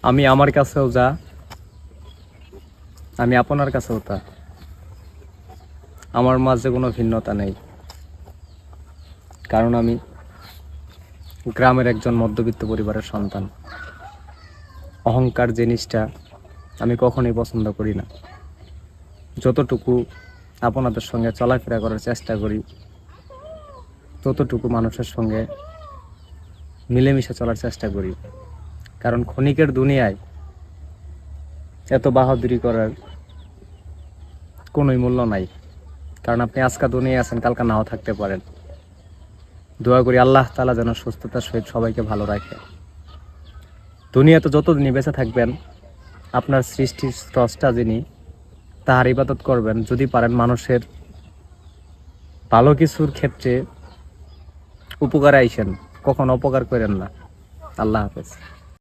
আমি আমার কাছেও যা, আমি আপনার কাছেও তা। আমার মাঝে কোনো ভিন্নতা নেই, কারণ আমি গ্রামের একজন মধ্যবিত্ত পরিবারের সন্তান। অহংকার জিনিসটা আমি কখনোই পছন্দ করি না। যতটুকু আপনাদের সঙ্গে চলাফেরা করার চেষ্টা করি, ততটুকু মানুষের সঙ্গে মিলেমিশে চলার চেষ্টা করি। কারণ ক্ষণিকের দুনিয়ায় এত বাহাদুরি করার কোনোই মূল্য নাই। কারণ আপনি আজকে দুনিয়ায় আছেন, কালকে নাও থাকতে পারেন। দোয়া করি আল্লাহ তাআলা যেন সুস্থতার সহিত সবাইকে ভালো রাখে। দুনিয়াতে যতদিনই বেঁচে থাকবেন, আপনার সৃষ্টির স্রষ্টা যিনি, তাহার ইবাদত করবেন। যদি পারেন মানুষের ভালো কিছুর ক্ষেত্রে উপকারে আইসেন, কখনো অপকার করেন না। আল্লাহ হাফেজ।